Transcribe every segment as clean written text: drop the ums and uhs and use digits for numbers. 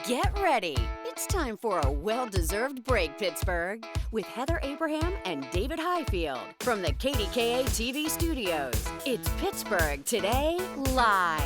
Get ready. It's time for a well-deserved break, Pittsburgh, with Heather Abraham and David Highfield from the KDKA-TV studios. It's Pittsburgh Today Live.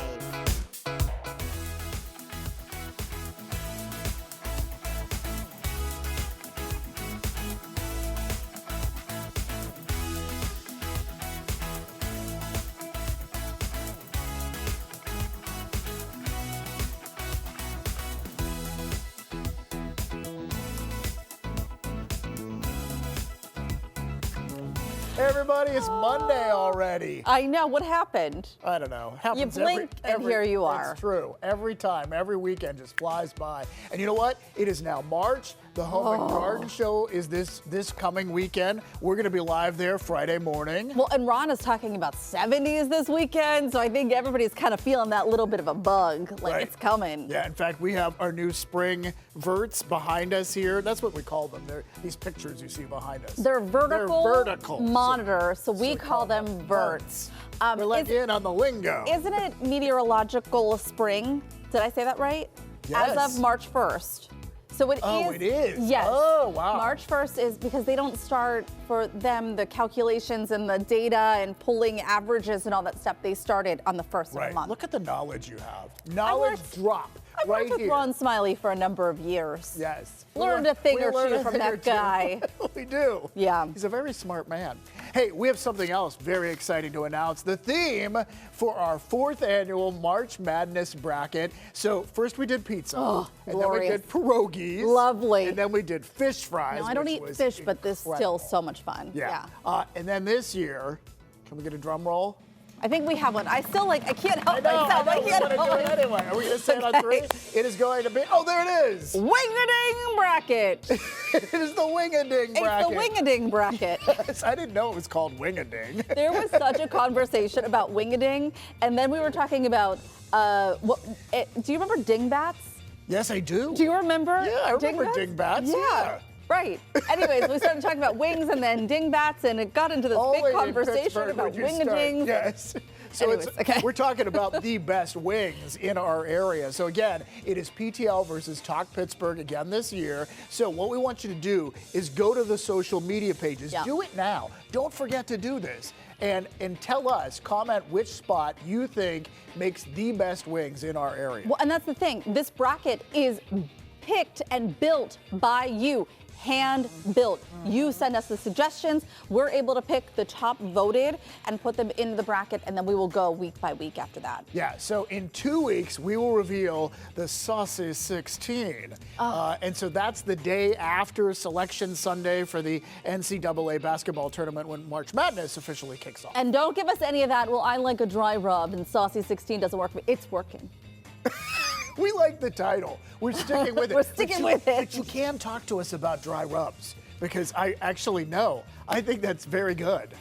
Hey everybody, it's Monday already. I know. What happened? I don't know. Happens You blink and here you are. It's true. Every time, every weekend just flies by. And you know what? It is now March. The Home and Garden Show is this coming weekend. We're going to be live there Friday morning. Well, and Ron is talking about 70s this weekend, so I think everybody's kind of feeling that little bit of a bug, like it's coming. Yeah, in fact, we have our new spring verts behind us here. That's what we call them. They're these pictures you see behind us. They're vertical monitors, so we call them verts. We're letting in on the lingo. Isn't it meteorological spring? Did I say that right? Yes. As of March 1st. So it is. Oh, it is? Yes. Oh, wow. March 1st is because they don't start for them the calculations and the data and pulling averages and all that stuff. They started on the first of the month. Look at the knowledge you have. Knowledge drop. I've worked with Ron Smiley for a number of years. Yes. Learned a thing or two from that guy. We do. Yeah. He's a very smart man. Hey, we have something else very exciting to announce. The theme for our 4th annual March Madness bracket. So first we did pizza. And glorious. then we did pierogies. Lovely. And then we did fish fries. No, I don't eat fish, but this is still so much fun. Yeah. And then this year, can we get a drum roll? I think we have one. I can't help myself. I can't help it anyway. Are we going to say it on 3? It is going to be, oh, there it is. Wing-a-ding bracket. It is the wing-a-ding bracket. It's the wing-a-ding bracket. Yes, I didn't know it was called wing-a-ding. There was such a conversation about wing-a-ding, and then we were talking about, do you remember dingbats? Yes, I do. Do you remember? Yeah, I remember dingbats. Yeah. Right. Anyways, we started talking about wings and then dingbats, and it got into this big conversation about wing-a-dings. Yes. So Anyways, we're talking about the best wings in our area. So again, it is PTL versus Talk Pittsburgh again this year. So what we want you to do is go to the social media pages. Yeah. Do it now. Don't forget to do this. And tell us, comment which spot you think makes the best wings in our area. Well, and that's the thing. This bracket is picked and built by you. Hand built. You send us the suggestions. We're able to pick the top voted and put them in the bracket, and then we will go week by week after that. Yeah, so in 2 weeks, we will reveal the Saucy 16. And so that's the day after Selection Sunday for the NCAA basketball tournament when March Madness officially kicks off. And don't give us any of that, well, I like a dry rub and Saucy 16 doesn't work for me. It's working. We like the title. We're sticking with it. We're sticking with it. But you can talk to us about dry rubs because I actually know. I think that's very good.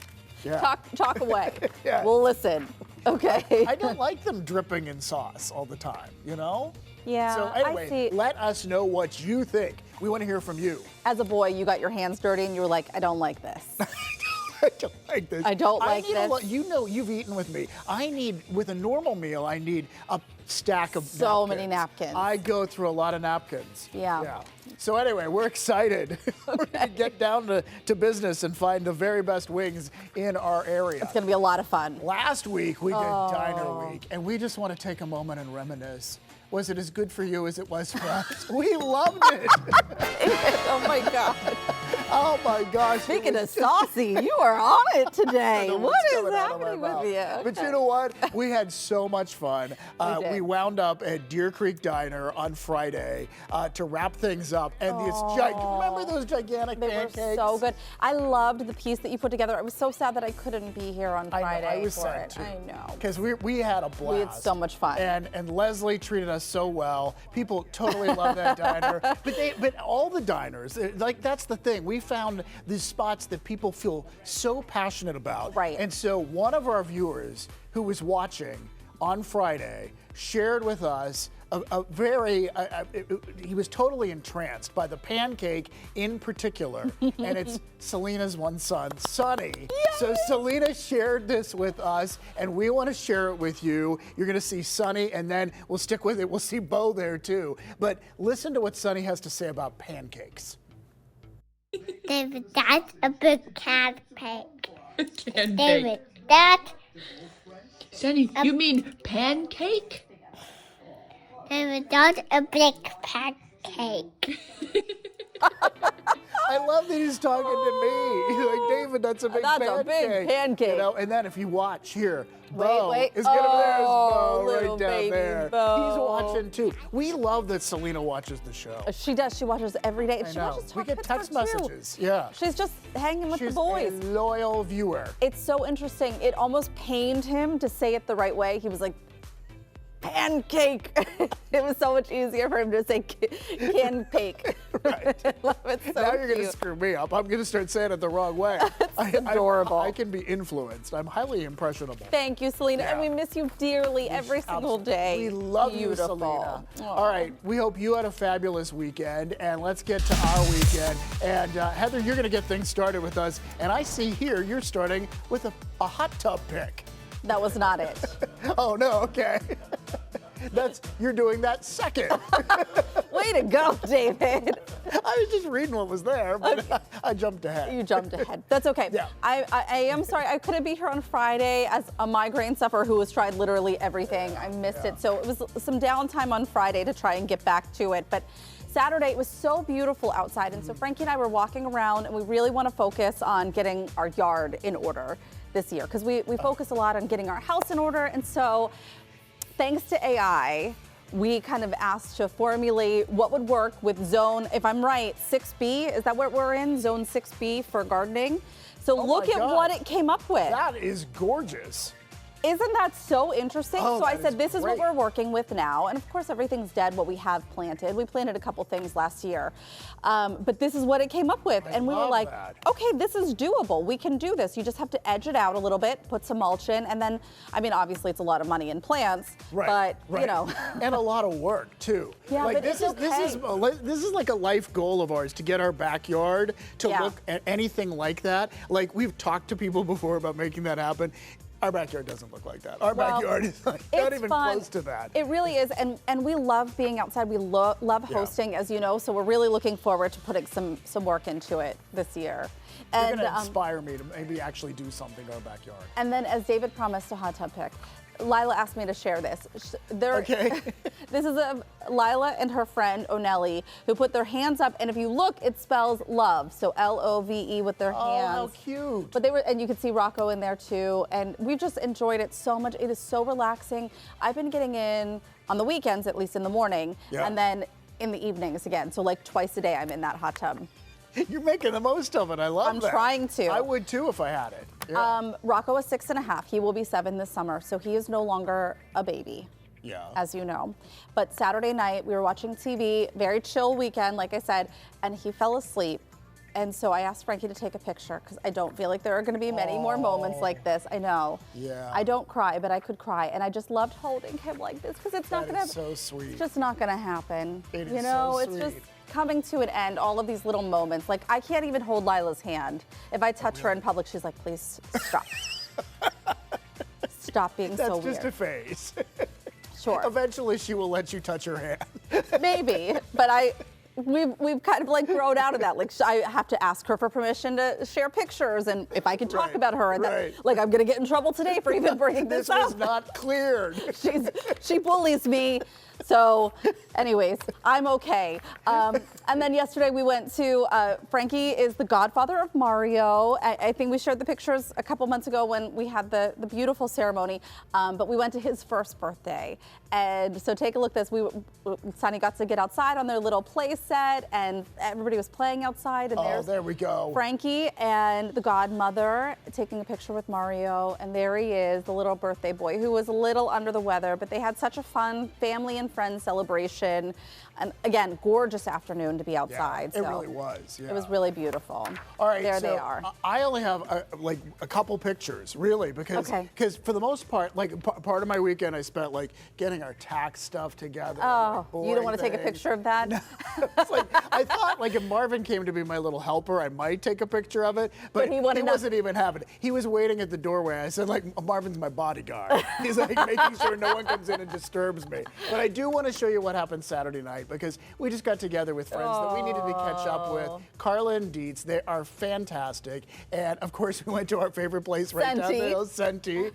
Yeah. Talk away. Yeah. We'll listen. Okay. I don't like them dripping in sauce all the time, you know? Yeah, So anyway, I see. let us know what you think. We want to hear from you. As a boy, you got your hands dirty and you were like, I don't like this. I don't like this. I don't like this. You know, you've eaten with me. with a normal meal, I need a stack of so many napkins. I go through a lot of napkins. Yeah. So anyway, we're excited. We're going to get down to business and find the very best wings in our area. It's going to be a lot of fun. Last week, we did Diner Week, and we just want to take a moment and reminisce. Was it as good for you as it was for us? We loved it. Oh my God. Oh my gosh. Speaking of saucy, you are on it today. What is happening with you? But you know what? We had so much fun. We wound up at Deer Creek Diner on Friday to wrap things up. And remember those gigantic pancakes? They were so good. I loved the piece that you put together. I was so sad that I couldn't be here on Friday. I was for sad it. too. I know. Because we had a blast. We had so much fun. And Leslie treated us so well. People totally love that diner. But all the diners, that's the thing. We found these spots that people feel so passionate about. Right. And so one of our viewers who was watching on Friday shared with us he was totally entranced by the pancake in particular, and it's Selena's one son, Sonny. Yay! So Selena shared this with us, and we want to share it with you. You're going to see Sonny, and then we'll stick with it. We'll see Bo there too. But listen to what Sonny has to say about pancakes. David, that's a big pancake. Pancake. David, that's Sonny, you mean pancake? David, that's a big pancake. I love that he's talking to me. He's like, David, that's a big pancake. That's a big pancake. You know, and then if you watch here, Bo Wait. is gonna there's Bo Little right down baby there. Bo. He's watching too. We love that Selena watches the show. She does. She watches every day. I She know. watches We Talk get text Pittsburgh, too. messages. Yeah. She's just hanging with She's the boys. a loyal viewer. It's so interesting. It almost pained him to say it the right way. He was like, pancake. It was so much easier for him to say pancake. Right. I love it so Now you're going to cute. screw me up. I'm going to start saying it the wrong way. adorable. I can be influenced. I'm highly impressionable. Thank you, Selena. And Yeah. we miss you dearly every single day. We love Beautiful. you, Selena. Aw. All right, we hope you had a fabulous weekend, and let's get to our weekend. And Heather, you're going to get things started with us. And I see here you're starting with a hot tub pick. That was not it. Oh no, okay. You're doing that second. Way to go, David. I was just reading what was there, but I jumped ahead. You jumped ahead. That's okay. Yeah. I am sorry. I couldn't be here on Friday as a migraine sufferer who has tried literally everything. I missed it. So it was some downtime on Friday to try and get back to it. But Saturday, it was so beautiful outside. And so Frankie and I were walking around, and we really want to focus on getting our yard in order this year because we focus a lot on getting our house in order. And so thanks to AI, we kind of asked to formulate what would work with zone, if I'm right, 6B. Is that what we're in? Zone 6B for gardening. So look at what it came up with. That is gorgeous. Isn't that so interesting? Oh, so I that said, is this is what great. we're working with now. And of course, everything's dead, what we have planted. We planted a couple things last year. But this is what it came up with. And we were love like, that. okay, this is doable. We can do this. You just have to edge it out a little bit, put some mulch in. And then, I mean, obviously it's a lot of money in plants, Right, but you know. and a lot of work too. Yeah, like but this it's is like a life goal of ours to get our backyard to Yeah. look at anything like that. Like we've talked to people before about making that happen. Our backyard doesn't look like that. Our Well, backyard is like not it's even fun. close to that. It really is, and we love being outside. We love hosting, as you know. So we're really looking forward to putting some work into it this year. You're And gonna inspire me to maybe actually do something to our backyard. and then, as David promised, a hot tub pick. Lila asked me to share this. Okay. This is Lila and her friend Onelli who put their hands up, and if you look, it spells love. So Love with their hands. Oh, how cute. But and you can see Rocco in there too, and we just enjoyed it so much. It is so relaxing. I've been getting in on the weekends, at least in the morning, Yeah. and then in the evenings again. So like twice a day, I'm in that hot tub. You're making the most of it. I love I'm that. trying to. I would too if I had it. Yeah. Rocco is 6.5. He will be 7 this summer, so he is no longer a baby. Yeah. As you know. But Saturday night, we were watching TV, very chill weekend, like I said, and he fell asleep. And so I asked Frankie to take a picture because I don't feel like there are going to be many more moments like this. I know. Yeah. I don't cry, but I could cry. And I just loved holding him like this because it's not That going is so sweet. It's just not going to happen. It you is know, so it's just sweet. coming to an end, all of these little moments. Like, I can't even hold Lila's hand. If I touch her in public, she's like, please stop. Stop being That's so just weird. a phase. Sure. Eventually, she will let you touch her hand. Maybe, but we've kind of like grown out of that. Like I have to ask her for permission to share pictures, and if I can talk Right, about her, and right. like I'm gonna get in trouble today for even bringing this This was up. not cleared. She bullies me. So, anyways, I'm okay. And then yesterday we went to, Frankie is the godfather of Mario. I think we shared the pictures a couple months ago when we had the beautiful ceremony, but we went to his first birthday. And so take a look at this. Sonny got to get outside on their little play set, and everybody was playing outside. And There we go. Frankie and the godmother taking a picture with Mario, and there he is, the little birthday boy who was a little under the weather, but they had such a fun family and friend Friends celebration. And again, gorgeous afternoon to be outside. It really was. Yeah. It was really beautiful. All right, there so they are. I only have a couple pictures, really, because for the most part, part of my weekend I spent getting our tax stuff together. Oh, you don't want to take a picture of that? No. It's I thought if Marvin came to be my little helper, I might take a picture of it, but he wasn't even having it. He was waiting at the doorway. I said Marvin's my bodyguard. He's making sure no one comes in and disturbs me. But I do want to show you what happened Saturday night, because we just got together with friends that we needed to catch up with. Carla and Dietz, they are fantastic. And of course, we went to our favorite place right down there, Senti.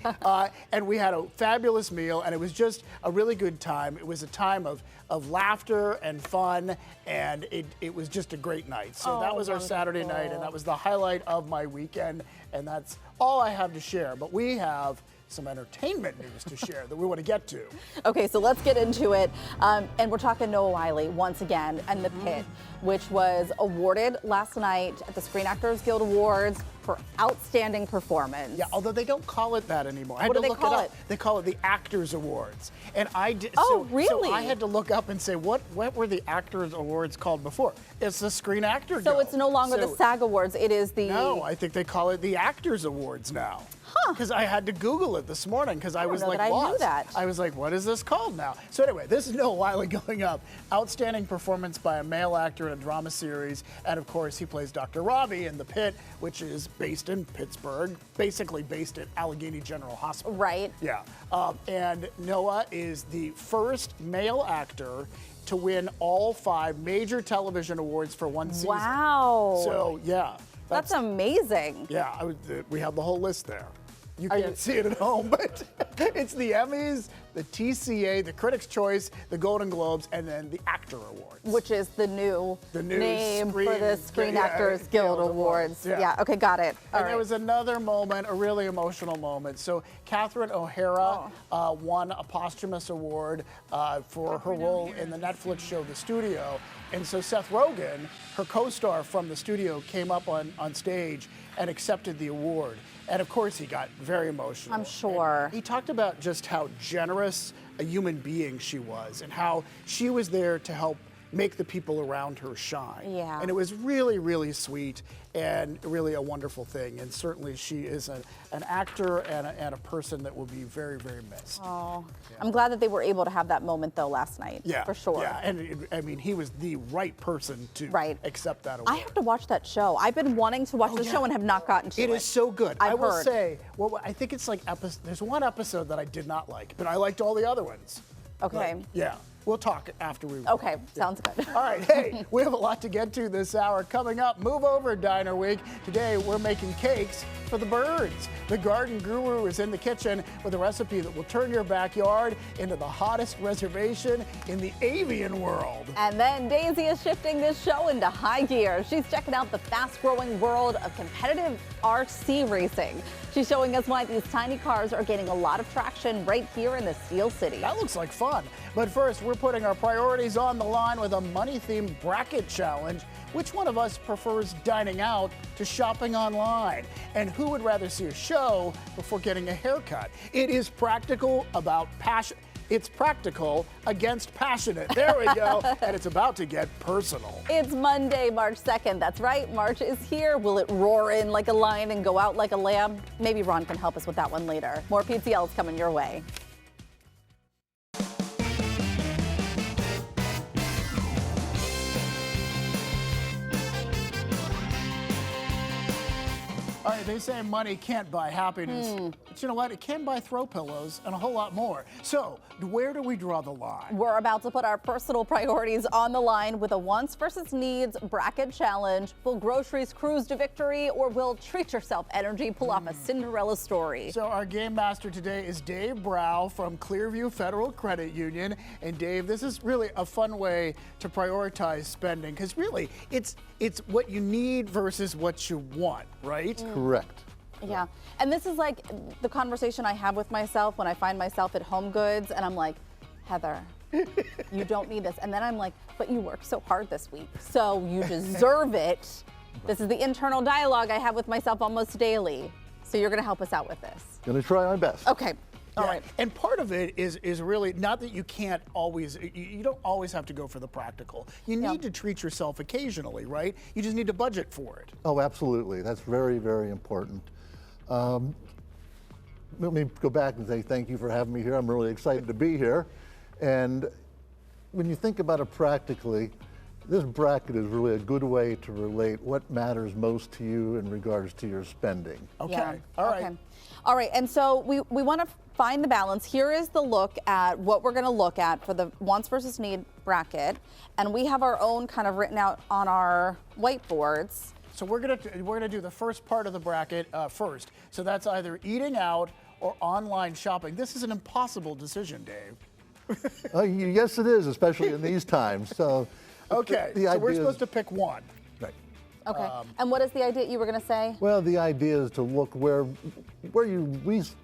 And we had a fabulous meal, and it was just a really good time. It was a time of laughter and fun, and it was just a great night. So that was our Saturday night, and that was the highlight of my weekend, and that's all I have to share. But we have some entertainment news to share that we want to get to. Okay, so let's get into it. And we're talking Noah Wyle once again and The Pit, which was awarded last night at the Screen Actors Guild Awards for outstanding performance. Yeah, although they don't call it that anymore. I had What to do they look call it up. it? They call it the Actors Awards. And I did. Oh, really? So I had to look up and say, what were the Actors Awards called before? It's the Screen Actor Guild. So it's no longer the SAG Awards, it is the... No, I think they call it the Actors Awards now. Because I had to Google it this morning because I was lost. I knew that. I was like, what is this called now? So anyway, this is Noah Wyle going up. Outstanding performance by a male actor in a drama series. And of course, he plays Dr. Robbie in The Pit, which is based in Pittsburgh, basically based at Allegheny General Hospital. Right. Yeah. And Noah is the first male actor to win all 5 major television awards for one season. Wow. So, yeah. That's amazing. Yeah, we have the whole list there. You can't see it at home, but it's the Emmys, the TCA, the Critics' Choice, the Golden Globes, and then the Actor Awards. Which is the new name for the Screen yeah, Actors Guild Awards. Yeah, okay, got it. And there was another moment, a really emotional moment. So Catherine O'Hara won a posthumous award for her role in the Netflix show The Studio. And so Seth Rogen, her co-star from The Studio, came up on stage and accepted the award. And of course, he got very emotional. I'm sure. And he talked about just how generous a human being she was and how she was there to help make the people around her shine. Yeah. And it was really, really sweet and really a wonderful thing. And certainly she is an actor and a person that will be very, very missed. Oh, yeah. I'm glad that they were able to have that moment though last night. Yeah, for sure. Yeah, and I mean, he was the right person to accept that award. I have to watch that show. I've been wanting to watch the show and have not gotten to it. It is so good. I will say, well, I think it's there's one episode that I did not like, but I liked all the other ones. Okay. But, yeah. We'll talk after we record. Okay, sounds good. All right, hey, we have a lot to get to this hour. Coming up, Move Over Diner Week. Today, we're making cakes for the birds. The garden guru is in the kitchen with a recipe that will turn your backyard into the hottest reservation in the avian world. And then Daisy is shifting this show into high gear. She's checking out the fast-growing world of competitive RC racing. She's showing us why these tiny cars are gaining a lot of traction right here in the Steel City. That looks like fun. But first, we're putting our priorities on the line with a money-themed bracket challenge. Which one of us prefers dining out to shopping online? And who would rather see a show before getting a haircut? It is practical about passion. It's practical against passionate. There we go. And it's about to get personal. It's Monday, March 2nd. That's right. March is here. Will it roar in like a lion and go out like a lamb? Maybe Ron can help us with that one later. More PTL is coming your way. All right, they say money can't buy happiness. But you know what? It can buy throw pillows and a whole lot more. So, where do we draw the line? We're about to put our personal priorities on the line with a wants versus needs bracket challenge. Will groceries cruise to victory, or will treat yourself energy pull off a Cinderella story? So our game master today is Dave Brow from Clearview Federal Credit Union. And Dave, this is really a fun way to prioritize spending, because really it's what you need versus what you want, right? Correct. Yeah, and this is like the conversation I have with myself when I find myself at Home Goods and I'm like, Heather, you don't need this. And then I'm like, but you worked so hard this week, so you deserve it. This is the internal dialogue I have with myself almost daily. So you're gonna help us out with this. Gonna try my best. Okay. All right. And part of it is really not that you can't always, you don't always have to go for the practical. You need to treat yourself occasionally, right? You just need to budget for it. Oh, absolutely. That's very, very important. Let me go back and say thank you for having me here. I'm really excited to be here. And when you think about it practically, this bracket is really a good way to relate what matters most to you in regards to your spending. Okay. Yeah. All right. Okay. All right. And so we want to find the balance. Here is the look at what we're going to look at for the wants versus need bracket. And we have our own kind of written out on our whiteboards. So we're gonna do the first part of the bracket first. So that's either eating out or online shopping. This is an impossible decision, Dave. Yes, it is, especially in these times. So, Okay, the so idea we're is- supposed to pick one. Right. Okay. And what is the idea you were going to say? Well, the idea is to look where you least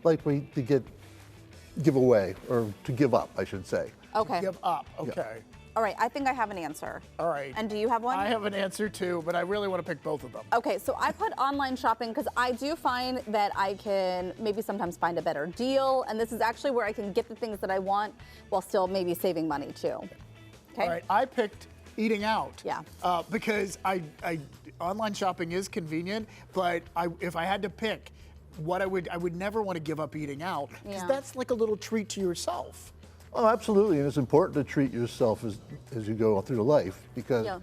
likely to give away, or to give up, I should say. Okay. Give up. Okay. All right. I think I have an answer. All right. And do you have one? I have an answer too, but I really want to pick both of them. Okay, so I put online shopping because I do find that I can maybe sometimes find a better deal, and this is actually where I can get the things that I want while still maybe saving money too. Okay. All right. I picked eating out. Yeah. Because online shopping is convenient, but if I had to pick what I would never want to give up eating out, because Yeah. that's like a little treat to yourself. Oh, absolutely, and it's important to treat yourself as you go through life, because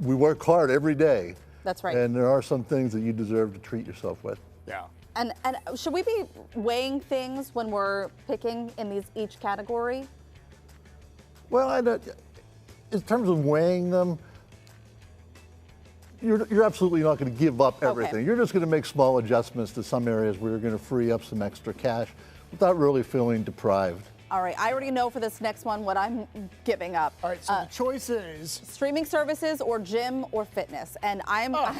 we work hard every day. That's right. And there are some things that you deserve to treat yourself with. Yeah. And should we be weighing things when we're picking in each category? Well, in terms of weighing them, you're absolutely not going to give up everything. Okay. You're just going to make small adjustments to some areas where you're going to free up some extra cash without really feeling deprived. All right, I already know for this next one what I'm giving up. All right, so the choice is Streaming services or gym or fitness. And I'm all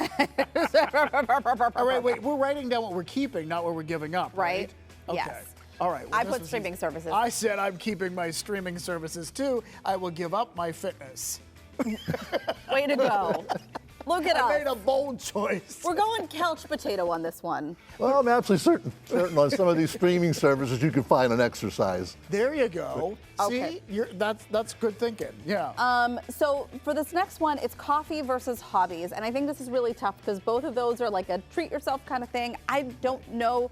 right, wait, we're writing down what we're keeping, not what we're giving up, right? Okay. Yes. All right. I this put was streaming easy. services. I said I'm keeping my streaming services too. I will give up my fitness. Way to go. Look at I made a us. bold choice. We're going couch potato on this one. Well, I'm absolutely certain on some of these streaming services you can find an exercise. There you go. Okay. See, that's good thinking. Yeah. So for this next one, it's coffee versus hobbies. And I think this is really tough because both of those are like a treat yourself kind of thing. I don't know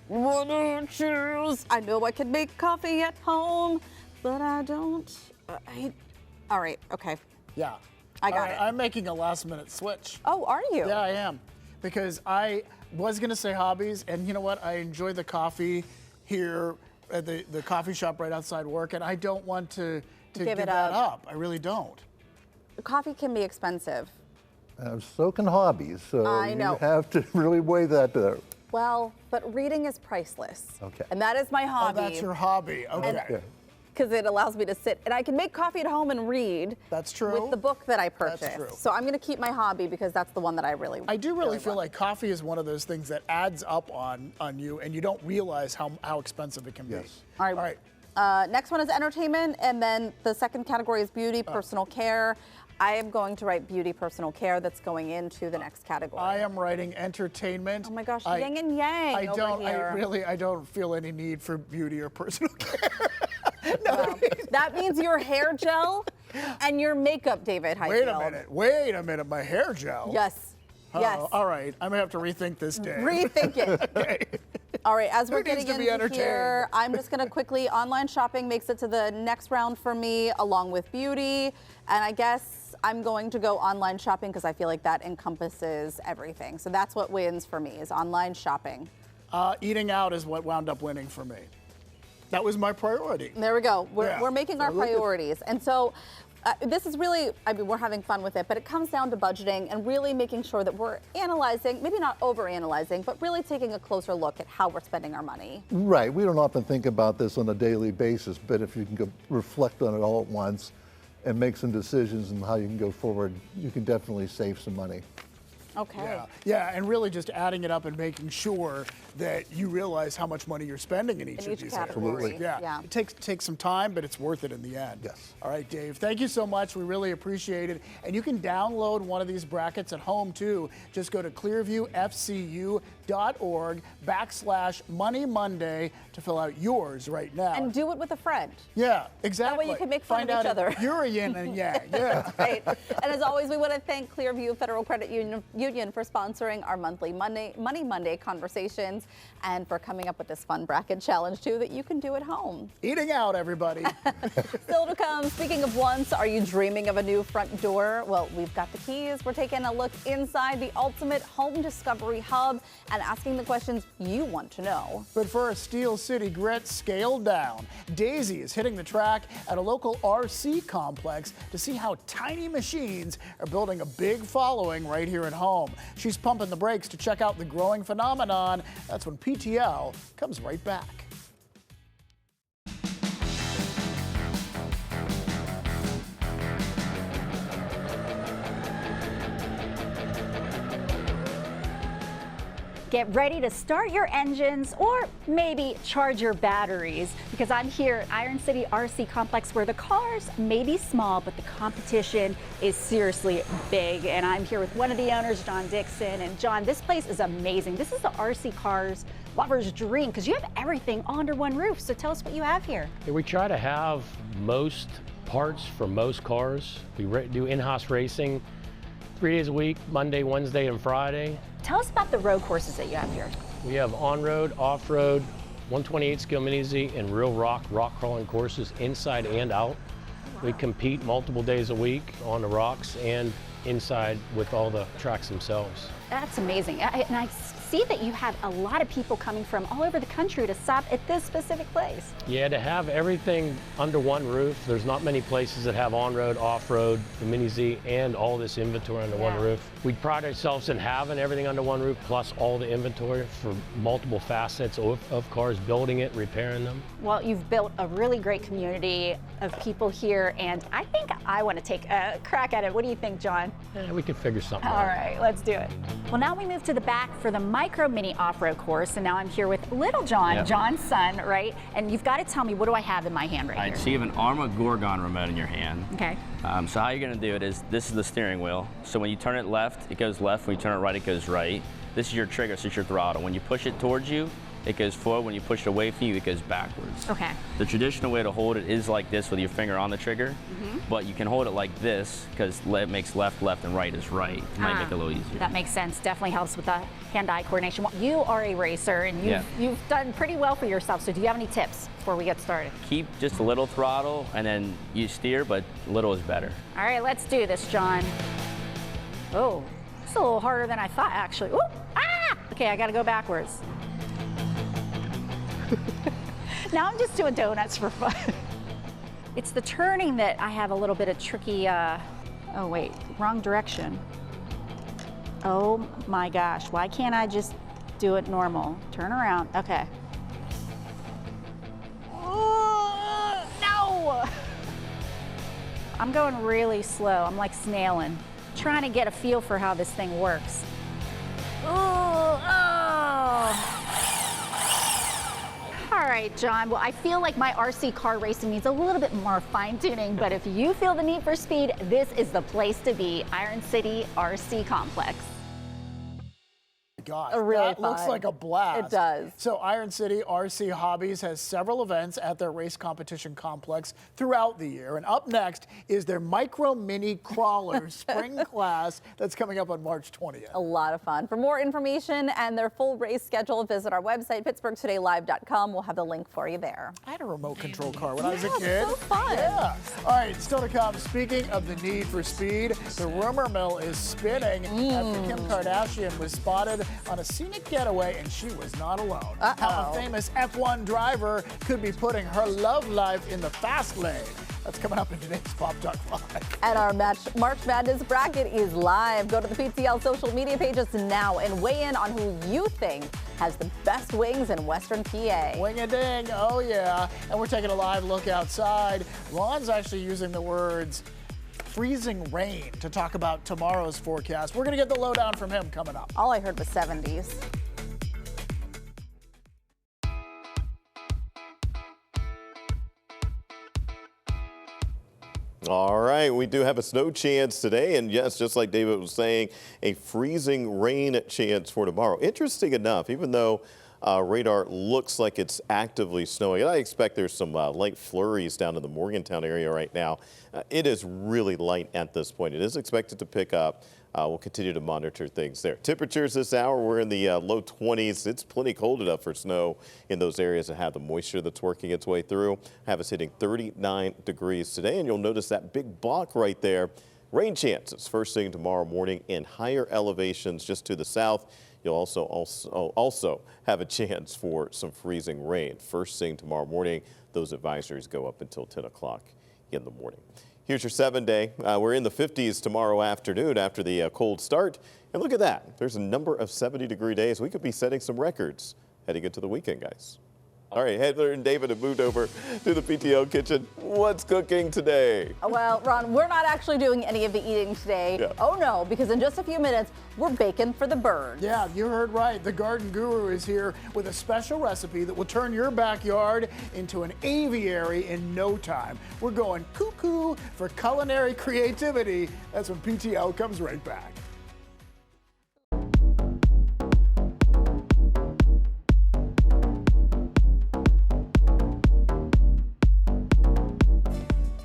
what to choose. I know I can make coffee at home, but I don't. All right, okay. Yeah. I got All right, it. I'm making a last minute switch. Oh, are you? Yeah, I am. Because I was going to say hobbies, and you know what? I enjoy the coffee here at the coffee shop right outside work, and I don't want to give it that up. up. I really don't. Coffee can be expensive. So can hobbies, so I know. you have to really weigh that there. Well, but reading is priceless. Okay. And that is my Oh, hobby. that's your hobby. Okay. Yeah. Because it allows me to sit and I can make coffee at home and read. That's true. With the book that I purchased. true. So I'm going to keep my hobby because that's the one that I really I do really feel want. like coffee is one of those things that adds up on you, and you don't realize how expensive it can be. Yes. All right. Next one is entertainment, and then the second category is beauty, personal care. I am going to write beauty, personal care. That's going into the next category. I am writing entertainment. Oh my gosh, yin and yang I over don't. here. I don't feel any need for beauty or personal care. Well, that means your hair gel and your makeup, David Highfield. Wait a minute. My hair gel. Yes. Oh, Yes. all right. I'm gonna have to rethink this day. Rethink it. Okay. All right, as we're Who needs getting to be into entertained? here, I'm just going to quickly, online shopping makes it to the next round for me, along with beauty. And I guess I'm going to go online shopping because I feel like that encompasses everything. So that's what wins for me, is online shopping. Eating out is what wound up winning for me. That was my priority. There we go. Yeah. We're making our priorities. And so this is really, I mean, we're having fun with it, but it comes down to budgeting and really making sure that we're analyzing, maybe not over-analyzing, but really taking a closer look at how we're spending our money. Right, we don't often think about this on a daily basis, but if you can go reflect on it all at once and make some decisions on how you can go forward, you can definitely save some money. Okay. Yeah, and really just adding it up and making sure that you realize how much money you're spending in each of these category. items. Yeah. It takes some time, but it's worth it in the end. Yes. All right, Dave, thank you so much. We really appreciate it. And you can download one of these brackets at home too. Just go to clearviewfcu.org/Money Monday to fill out yours right now. And do it with a friend. Yeah, exactly. That way you can make fun Find of out each other. if you're a yin and yang. Yeah. Right. And as always, we want to thank Clearview Federal Credit Union for sponsoring our monthly Money Monday conversations and for coming up with this fun bracket challenge too that you can do at home. Eating out, everybody. Still to come, speaking of once, are you dreaming of a new front door? Well, we've got the keys. We're taking a look inside the ultimate home discovery hub and asking the questions you want to know. But for a Steel City grit scaled down, Daisy is hitting the track at a local RC complex to see how tiny machines are building a big following right here at home. She's pumping the brakes to check out the growing phenomenon. That's when PTL comes right back. Get ready to start your engines or maybe charge your batteries because I'm here at Iron City RC Complex where the cars may be small, but the competition is seriously big. And I'm here with one of the owners, John Dixon. And John, this place is amazing. This is the RC cars lover's dream because you have everything under one roof. So tell us what you have here. Yeah, we try to have most parts for most cars. We do in-house racing 3 days a week, Monday, Wednesday, and Friday. Tell us about the road courses that you have here. We have on-road, off-road, 128 scale mini-Z, and real rock crawling courses inside and out. We compete multiple days a week on the rocks and inside with all the tracks themselves. That's amazing. And I see that you have a lot of people coming from all over the country to stop at this specific place. Yeah, to have everything under one roof, there's not many places that have on-road, off-road, the mini-Z, and all this inventory under one roof. We pride ourselves in having everything under one roof, plus all the inventory for multiple facets of cars, building it, repairing them. Well, you've built a really great community of people here, and I think I want to take a crack at it. What do you think, John? Yeah, we could figure something All out. right, let's do it. Well, now we move to the back for the micro mini off-road course, and now I'm here with little John, John's son, right? And you've got to tell me, what do I have in my hand right here? So you have an Arma Gorgon remote in your hand. Okay. So how you're going to do it is, this is the steering wheel. So when you turn it left, it goes left. When you turn it right, it goes right. This is your trigger, so it's your throttle. When you push it towards you, it goes forward. When you push it away from you, it goes backwards. Okay. The traditional way to hold it is like this with your finger on the trigger, but you can hold it like this because it makes left, left, and right is right. It might make it a little easier. That makes sense. Definitely helps with the hand-eye coordination. Well, you are a racer, and you've done pretty well for yourself. So do you have any tips before we get started? Keep just a little throttle, and then you steer, but little is better. All right, let's do this, John. Oh, it's a little harder than I thought, actually. Ooh, ah! Okay, I got to go backwards. Now I'm just doing donuts for fun. It's the turning that I have a little bit of tricky, oh wait, wrong direction. Oh my gosh, why can't I just do it normal? Turn around, okay. No! I'm going really slow, I'm like snailing, trying to get a feel for how this thing works. All right, John, well, I feel like my RC car racing needs a little bit more fine-tuning, but if you feel the need for speed, this is the place to be, Iron City RC Complex. Gosh, Really that looks fun. like a blast. It does. So Iron City RC Hobbies has several events at their race competition complex throughout the year. And up next is their micro mini crawler spring class that's coming up on March 20th. A lot of fun. For more information and their full race schedule, visit our website, pittsburghtodaylive.com. We'll have the link for you there. I had a remote control car when I was a kid. So fun. Yeah. All right, still to come. Speaking of the need for speed, the rumor mill is spinning after Kim Kardashian was spotted on a scenic getaway, and she was not alone. How a famous F1 driver could be putting her love life in the fast lane. That's coming up in today's Pop Talk Live. And our March Madness bracket is live. Go to the PTL social media pages now and weigh in on who you think has the best wings in Western PA. Wing-a-ding, oh yeah. And we're taking a live look outside. Ron's actually using the words freezing rain to talk about tomorrow's forecast. We're going to get the lowdown from him coming up. All I heard was 70s. All right, we do have a snow chance today, and yes, just like David was saying, a freezing rain chance for tomorrow. Interesting enough, even though radar looks like it's actively snowing, and I expect there's some light flurries down in the Morgantown area right now. It is really light at this point. It is expected to pick up. We'll continue to monitor things there. Temperatures this hour, we're in the low 20s. It's plenty cold enough for snow in those areas that have the moisture that's working its way through. Have us hitting 39 degrees today, and you'll notice that big block right there. Rain chances first thing tomorrow morning in higher elevations just to the south. You'll also have a chance for some freezing rain. First thing tomorrow morning, those advisories go up until 10 o'clock in the morning. Here's your 7-day. We're in the 50s tomorrow afternoon after the cold start. And look at that. There's a number of 70-degree days. We could be setting some records heading into the weekend, guys. All right, Heather and David have moved over to the PTL kitchen. What's cooking today? Well, Ron, we're not actually doing any of the eating today. Yeah. Oh, no, because in just a few minutes, we're baking for the birds. Yeah, you heard right. The Garden Guru is here with a special recipe that will turn your backyard into an aviary in no time. We're going cuckoo for culinary creativity. That's when PTL comes right back.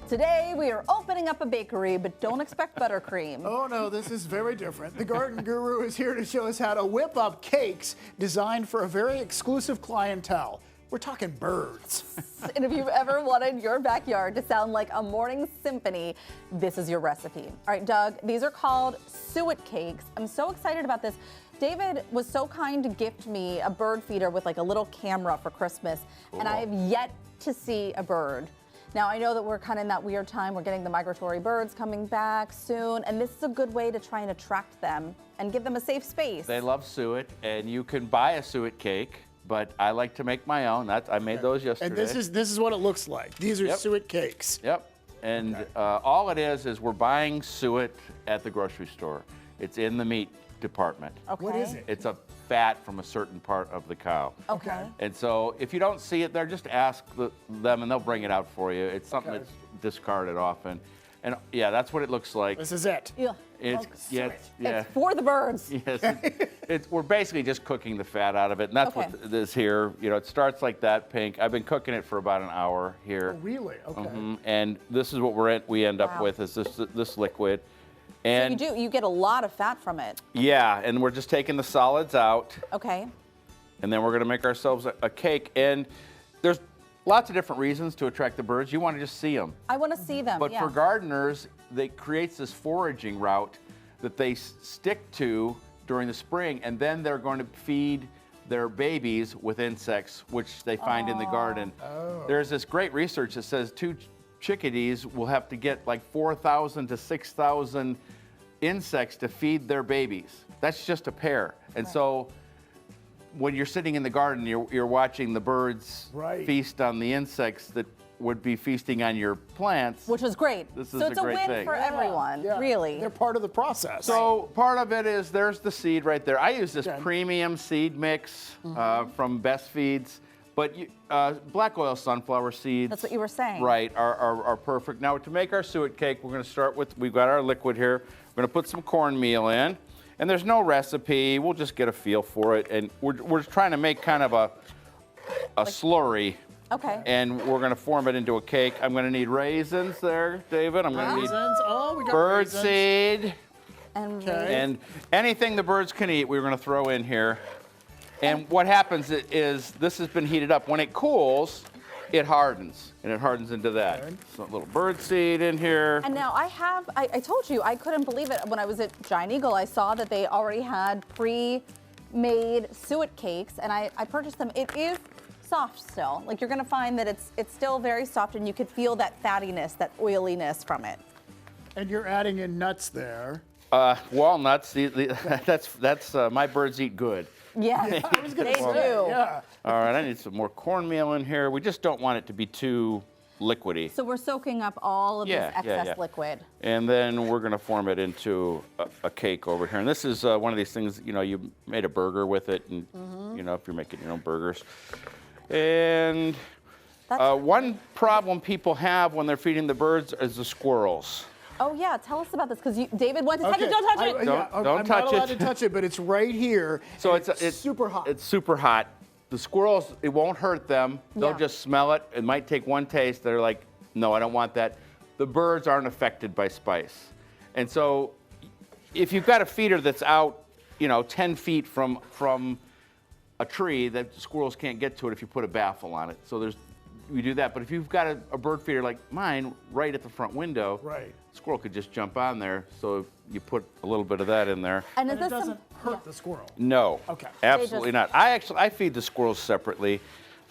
Today, we are opening up a bakery, but don't expect buttercream. Oh no, this is very different. The Garden Guru is here to show us how to whip up cakes designed for a very exclusive clientele. We're talking birds. And if you've ever wanted your backyard to sound like a morning symphony, this is your recipe. All right, Doug, these are called suet cakes. I'm so excited about this. David was so kind to gift me a bird feeder with like a little camera for Christmas, and I have yet to see a bird. Now, I know that we're kind of in that weird time. We're getting the migratory birds coming back soon, and this is a good way to try and attract them and give them a safe space. They love suet, and you can buy a suet cake, but I like to make my own. I made those yesterday. And this is what it looks like. These are suet cakes. Yep. And all it is we're buying suet at the grocery store. It's in the meat department. Okay. What is it? It's a fat from a certain part of the cow. Okay. And so if you don't see it there, just ask them and they'll bring it out for you. It's something that's discarded often. And yeah, that's what it looks like. This is it. Yeah. It's It's for the birds. Yes, we're basically just cooking the fat out of it, and that's what this here. You know, it starts like that pink. I've been cooking it for about an hour here. Oh, really? Okay. And this is what we end up with is this liquid. And So you get a lot of fat from it. yeah, and we're just taking the solids out, Okay. and then we're going to make ourselves a cake. And there's lots of different reasons to attract the birds. You want to just see them. I want to see them. But for gardeners, it creates this foraging route that they stick to during the spring, and then they're going to feed their babies with insects, which they find in the garden. There's this great research that says 2 chickadees will have to get like 4,000 to 6,000 insects to feed their babies. That's just a pair. And so when you're sitting in the garden, you're watching the birds feast on the insects that would be feasting on your plants. Which is great. This is so it's a a great win thing. for everyone, really. They're part of the process. So part of it is there's the seed right there. I use this premium seed mix from Best Feeds, but black oil sunflower seeds. That's what you were saying. Right, are perfect. Now to make our suet cake, we're going to start with, we've got our liquid here. We're going to put some cornmeal in, and there's no recipe. We'll just get a feel for it, and we're trying to make kind of a slurry. Okay. And we're going to form it into a cake. I'm going to need raisins there, David. I'm going to need we got bird raisins. seed. And And anything the birds can eat, we're going to throw in here. And what happens is this has been heated up. When it cools, it hardens, and it hardens into that. So a little bird seed in here. And now I told you, I couldn't believe it. When I was at Giant Eagle, I saw that they already had pre-made suet cakes, and I purchased them. It is soft still. Like, you're gonna find that it's still very soft, and you could feel that fattiness, that oiliness from it. And you're adding in nuts there. Walnuts, that's my birds eat good. Yeah, I was gonna they say, do. yeah. All right, I need some more cornmeal in here. We just don't want it to be too liquidy. So we're soaking up all of this excess liquid. And then we're gonna form it into a cake over here. And this is one of these things, you know, you made a burger with it, and you know, if you're making your own burgers. And one problem people have when they're feeding the birds is the squirrels. Oh yeah, tell us about this, because David went to touch it. Don't touch it. Don't I'm touch not allowed it. to touch it, but it's right here. So it's super hot. It's super hot. The squirrels, it won't hurt them. They'll just smell it. It might take one taste. They're like, no, I don't want that. The birds aren't affected by spice. And so if you've got a feeder that's out, you know, 10 feet from a tree, that squirrels can't get to it if you put a baffle on it. So we do that. But if you've got a bird feeder like mine right at the front window, squirrel could just jump on there. So you put a little bit of that in there. And it doesn't hurt the squirrel. No. Okay. Absolutely not. I feed the squirrels separately.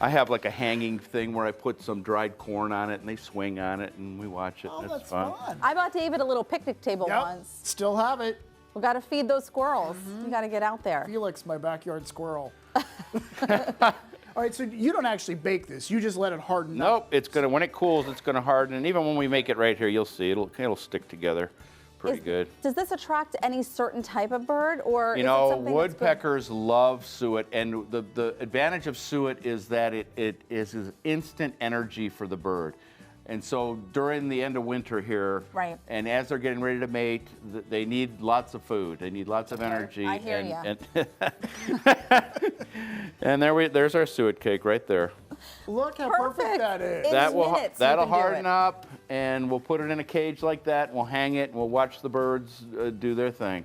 I have like a hanging thing where I put some dried corn on it and they swing on it and we watch it. Oh, and it's that's fun. I bought David a little picnic table once. Still have it. We got to feed those squirrels. You got to get out there. Felix, my backyard squirrel. All right, so you don't actually bake this. You just let it harden up. Nope. It's gonna, when it cools, it's gonna harden. And even when we make it right here, you'll see it'll stick together pretty good. Does this attract any certain type of bird, or You know, woodpeckers love suet, and the advantage of suet is that it is instant energy for the bird. And so during the end of winter here, and as they're getting ready to mate, they need lots of food. They need lots of energy. I hear ya. And there's our suet cake right there. Look how perfect that is. That'll harden up, and we'll put it in a cage like that, and we'll hang it, and we'll watch the birds do their thing.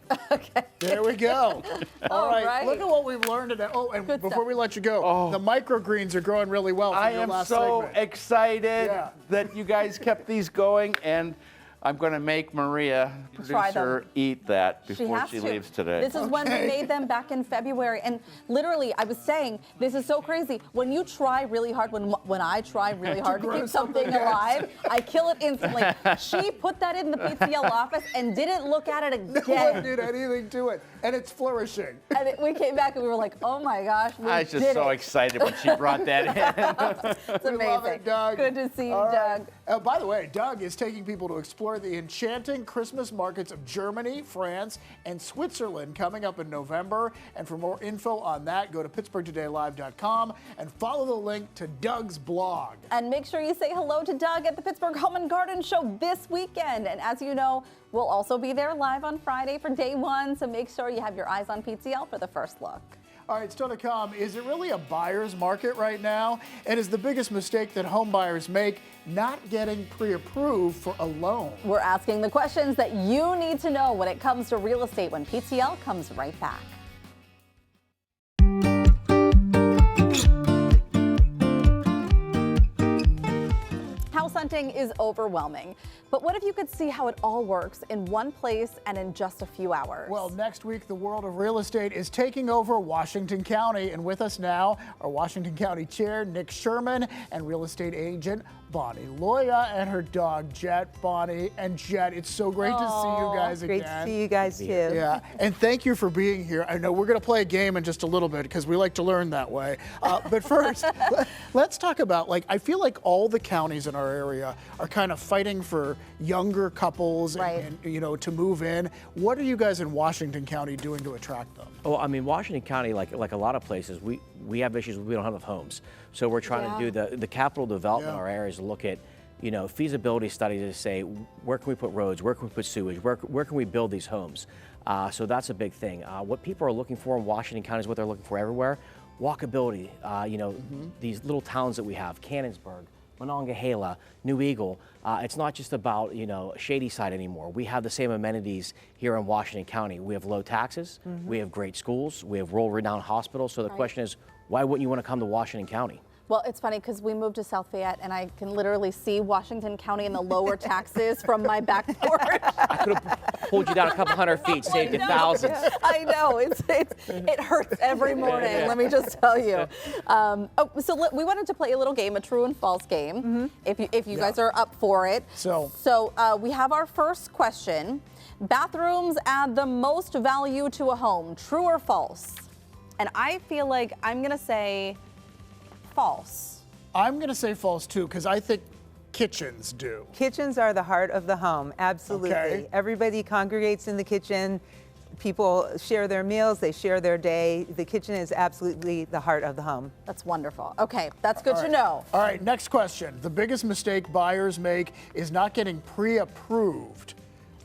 There we go. All right. right. Look at what we've learned today. Oh, and before we let you go, the microgreens are growing really well from I your am last so segment. excited that you guys kept these going, and I'm going to make Maria, producer, eat that before she leaves today. This is when we made them back in February. And literally, I was saying, this is so crazy. When you try really hard, when I try really hard to keep something alive, I kill it instantly. She put that in the PTL office and didn't look at it again. No one did anything to it. And it's flourishing. And we came back and we were like, oh my gosh, we I was just so excited when she brought that in. It's amazing. Love it, Doug. Good to see you, All right. Doug. By the way, Doug is taking people to explore the enchanting Christmas markets of Germany, France, and Switzerland coming up in November. And for more info on that, go to PittsburghTodayLive.com and follow the link to Doug's blog. And make sure you say hello to Doug at the Pittsburgh Home and Garden Show this weekend. And as you know, we'll also be there live on Friday for day one. So make sure you have your eyes on PTL for the first look. All right, still to come, is it really a buyer's market right now? And is the biggest mistake that home buyers make not getting pre-approved for a loan? We're asking the questions that you need to know when it comes to real estate when PTL comes right back. House hunting is overwhelming, but what if you could see how it all works in one place and in just a few hours? Well, next week, the world of real estate is taking over Washington County. And with us now, our Washington County Chair, Nick Sherman, and real estate agent, Bonnie Loya, and her dog, Jet. Bonnie and Jet, it's so great to see you guys again. Great to see you guys, too. Yeah, and thank you for being here. I know we're going to play a game in just a little bit because we like to learn that way. But first, let's talk about, I feel like all the counties in our area are kind of fighting for younger couples and to move in. What are you guys in Washington County doing to attract them? Well, I mean, Washington County, like a lot of places, we have issues. We don't have enough homes, so we're trying to do the capital development in our areas to look at, feasibility studies to say where can we put roads, where can we put sewage, where can we build these homes. So that's a big thing. What people are looking for in Washington County is what they're looking for everywhere. Walkability. These little towns that we have, Canonsburg, Monongahela, New Eagle. It's not just about Shady Side anymore. We have the same amenities here in Washington County. We have low taxes, we have great schools, we have world-renowned hospitals. So the question is, why wouldn't you want to come to Washington County? Well, it's funny because we moved to South Fayette and I can literally see Washington County and the lower taxes from my back porch. I could have pulled you down a couple hundred feet, saved you thousands. I know, it hurts every morning, let me just tell you. We wanted to play a little game, a true and false game, if you guys are up for it. So we have our first question. Bathrooms add the most value to a home, true or false? And I feel like I'm gonna say false. I'm going to say false too, because I think kitchens do? Kitchens are the heart of the home, absolutely. Okay. Everybody congregates in the kitchen. People share their meals, they share their day. The kitchen is absolutely the heart of the home. That's wonderful. Okay, that's good to know. All right, next question. The biggest mistake buyers make is not getting pre-approved.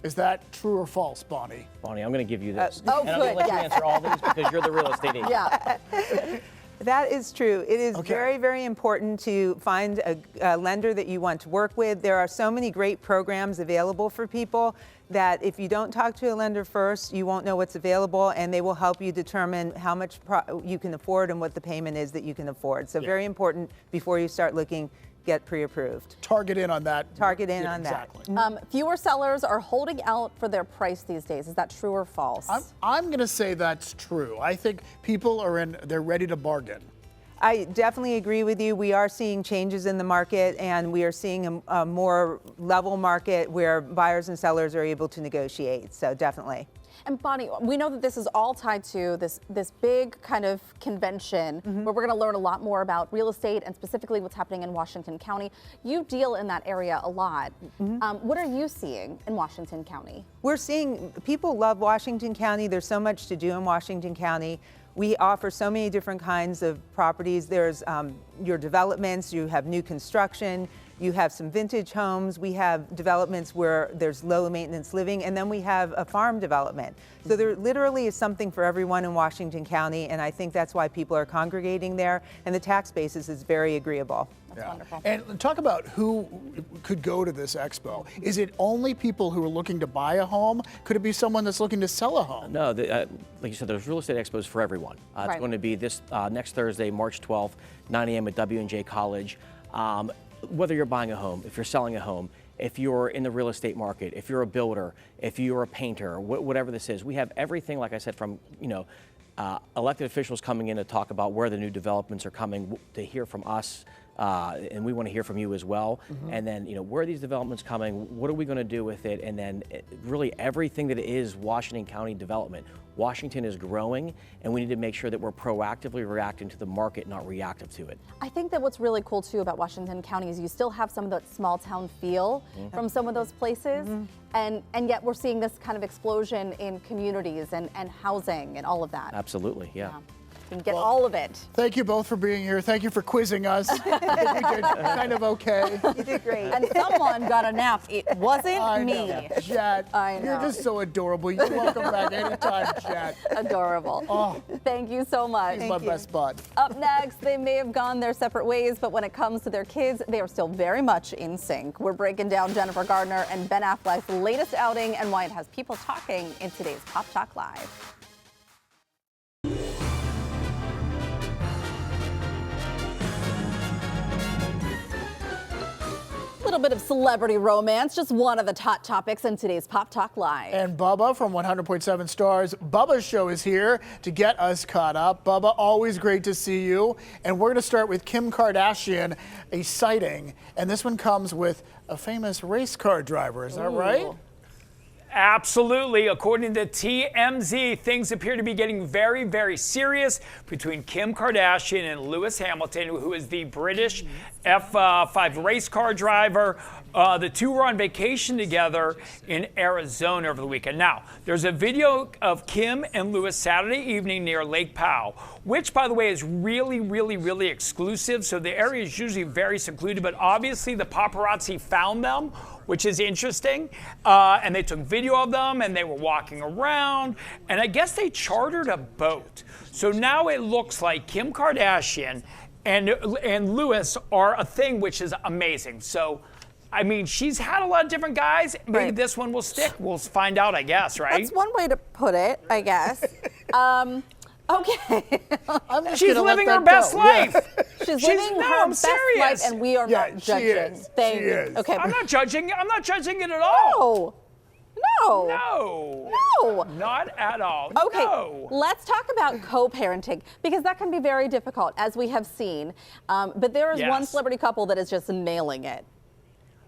Is that true or false, Bonnie? Bonnie, I'm going to give you this. Oh, and I'm going to let you answer all these because you're the real estate agent. Yeah. That is true. It is very, very important to find a lender that you want to work with. There are so many great programs available for people that if you don't talk to a lender first, you won't know what's available, and they will help you determine how much you can afford and what the payment is that you can afford. So very important before you start looking, get pre-approved. Target in on that. Target in on exactly. that. Fewer sellers are holding out for their price these days. Is that true or false? I'm going to say that's true. I think people are they're ready to bargain. I definitely agree with you. We are seeing changes in the market, and we are seeing a more level market where buyers and sellers are able to negotiate. So definitely. And Bonnie, we know that this is all tied to this big kind of convention where we're going to learn a lot more about real estate and specifically what's happening in Washington County. You deal in that area a lot. What are you seeing in Washington County? We're seeing people love Washington County. There's so much to do in Washington County. We offer so many different kinds of properties. There's your developments, you have new construction, you have some vintage homes, we have developments where there's low maintenance living, and then we have a farm development. So there literally is something for everyone in Washington County, and I think that's why people are congregating there, and the tax basis is very agreeable. That's wonderful. And talk about who could go to this expo. Is it only people who are looking to buy a home? Could it be someone that's looking to sell a home? No, like you said, there's real estate expos for everyone. It's going to be this next Thursday, March 12th, 9 a.m. at W&J College. Whether you're buying a home, if you're selling a home, if you're in the real estate market, if you're a builder, if you're a painter, whatever this is, we have everything, like I said, from elected officials coming in to talk about where the new developments are coming, to hear from us. And we want to hear from you as well. And then, where are these developments coming? What are we going to do with it? And then really everything that is Washington County development. Washington is growing, and we need to make sure that we're proactively reacting to the market, not reactive to it. I think that what's really cool too about Washington County is you still have some of that small town feel from some of those places. And yet we're seeing this kind of explosion in communities and housing and all of that. Absolutely, yeah. And get all of it. Thank you both for being here. Thank you for quizzing us. I think we did kind of okay. You did great. And someone got a nap. It wasn't me. Know. Jet, I know. You're just so adorable. You're welcome back anytime, Jet. Adorable. Oh, thank you so much. He's my best bud. Up next, they may have gone their separate ways, but when it comes to their kids, they are still very much in sync. We're breaking down Jennifer Gardner and Ben Affleck's latest outing and why it has people talking in today's Pop Talk Live. A little bit of celebrity romance, just one of the hot topics in today's Pop Talk Live. And Bubba from 100.7 Stars, Bubba's show is here to get us caught up. Bubba, always great to see you. And we're going to start with Kim Kardashian, a sighting. And this one comes with a famous race car driver. Is that right? Absolutely. According to TMZ, things appear to be getting very, very serious between Kim Kardashian and Lewis Hamilton, who is the British F5 race car driver. The two were on vacation together in Arizona over the weekend. Now, there's a video of Kim and Lewis Saturday evening near Lake Powell, which, by the way, is really, really, really exclusive. So the area is usually very secluded, but obviously the paparazzi found them, which is interesting. And they took video of them, and they were walking around. And I guess they chartered a boat. So now it looks like Kim Kardashian and Lewis are a thing, which is amazing. So, I mean, she's had a lot of different guys. Maybe this one will stick. We'll find out, I guess, right? That's one way to put it, I guess. Okay. She's living her best life. She's living her best life, and we are not judging. She is. Okay. I'm not judging. I'm not judging it at all. No. Not at all. Okay, No. let's talk about co-parenting, because that can be very difficult, as we have seen. But there is one celebrity couple that is just nailing it.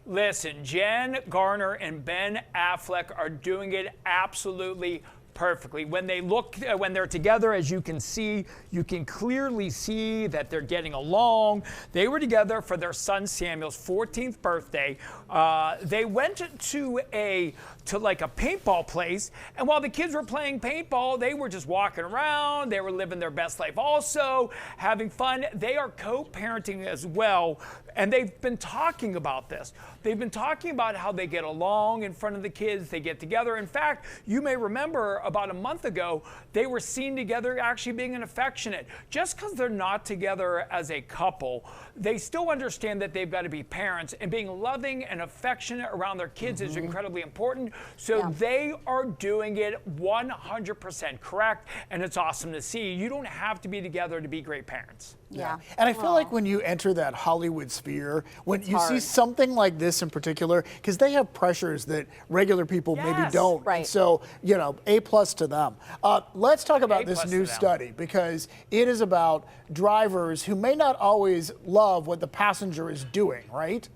Listen, Jen Garner and Ben Affleck are doing it absolutely perfectly. When they look, when they're together, as you can see, you can clearly see that they're getting along. They were together for their son Samuel's 14th birthday. They went to like a paintball place, and while the kids were playing paintball, they were just walking around. They were living their best life also, having fun. They are co-parenting as well, and they've been talking about this. They've been talking about how they get along in front of the kids. They get together. In fact, you may remember about a month ago, they were seen together actually being affectionate. Just because they're not together as a couple, they still understand that they've got to be parents, and being loving and affectionate around their kids is incredibly important. So they are doing it 100% correct, and it's awesome to see. You don't have to be together to be great parents. Yeah. And I feel like when you enter that Hollywood sphere, when you see something like this in particular, because they have pressures that regular people maybe don't. Right. So, you know, A+ to them. Let's talk about this new study, because it is about drivers who may not always love what the passenger is doing, right?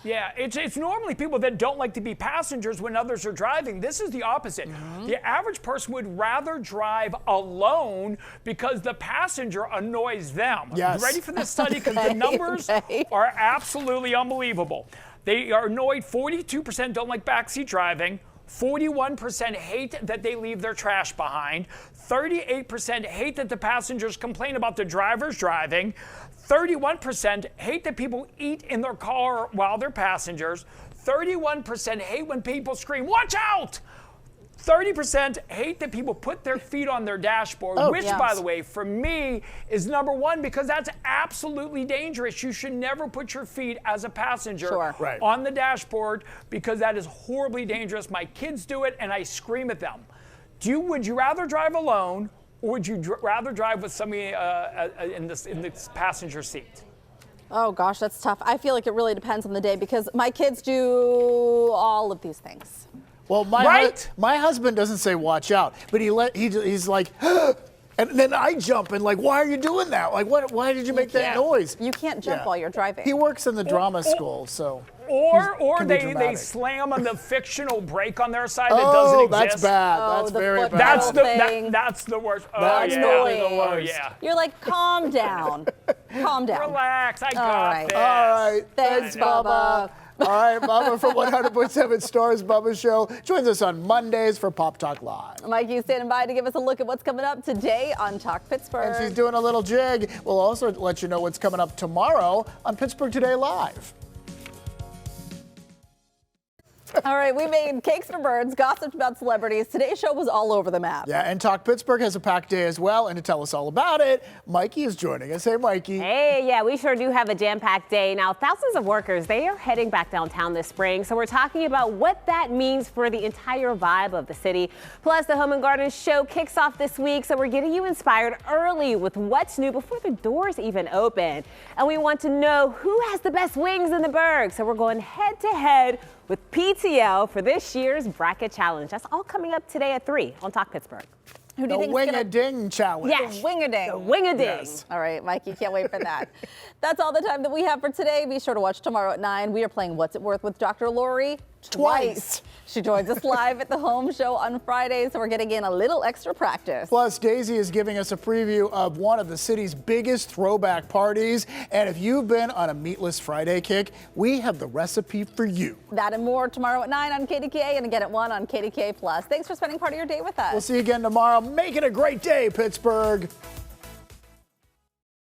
Yeah, it's normally people that don't like to be passengers when others are driving. This is the opposite. The average person would rather drive alone because the passenger annoys them. Yes. You ready for this study? Because the numbers are absolutely unbelievable. They are annoyed. 42% don't like backseat driving. 41% hate that they leave their trash behind. 38% hate that the passengers complain about the drivers driving. 31% hate that people eat in their car while they're passengers. 31% hate when people scream, "Watch out!" 30% hate that people put their feet on their dashboard, which, by the way, for me is number one, because that's absolutely dangerous. You should never put your feet as a passenger on the dashboard, because that is horribly dangerous. My kids do it, and I scream at them. Would you rather drive alone, or would you rather drive with somebody in this passenger seat? Oh gosh, that's tough. I feel like it really depends on the day, because my kids do all of these things. Well, my husband doesn't say watch out, but he's like, and then I jump and like, why are you doing that? Like, why did you make that noise? You can't jump while you're driving. He works in the drama school, so. Or they slam on the fictional brake on their side that doesn't exist. That's bad. That's very bad. That's the worst. That's annoying. Oh, yeah. You're like, calm down. Calm down. Relax. I got this. All right. Thanks, Bubba. All right, Bubba from 100.7 Stars Bubba Show joins us on Mondays for Pop Talk Live. Mikey's standing by to give us a look at what's coming up today on Talk Pittsburgh. And she's doing a little jig. We'll also let you know what's coming up tomorrow on Pittsburgh Today Live. All right, we made cakes for birds, gossiped about celebrities. Today's show was all over the map. Yeah, and Talk Pittsburgh has a packed day as well. And to tell us all about it, Mikey is joining us. Hey, Mikey. Hey, yeah, we sure do have a jam-packed day. Now, thousands of workers, they are heading back downtown this spring. So we're talking about what that means for the entire vibe of the city. Plus, the Home and Garden Show kicks off this week. So we're getting you inspired early with what's new before the doors even open. And we want to know who has the best wings in the burg. So we're going head-to-head with PTL for this year's bracket challenge. That's all coming up today at 3 on Talk Pittsburgh. Who do you think Wing-a-ding challenge. Yes. Wing-a-ding. Wing-a-ding. Yes. All right, Mikey, can't wait for that. That's all the time that we have for today. Be sure to watch tomorrow at 9. We are playing What's It Worth with Dr. Lori twice. She joins us live at the home show on Friday, so we're getting in a little extra practice. Plus, Daisy is giving us a preview of one of the city's biggest throwback parties. And if you've been on a Meatless Friday kick, we have the recipe for you. That and more tomorrow at 9 on KDKA and again at 1 on KDKA+. Thanks for spending part of your day with us. We'll see you again tomorrow. Make it a great day, Pittsburgh.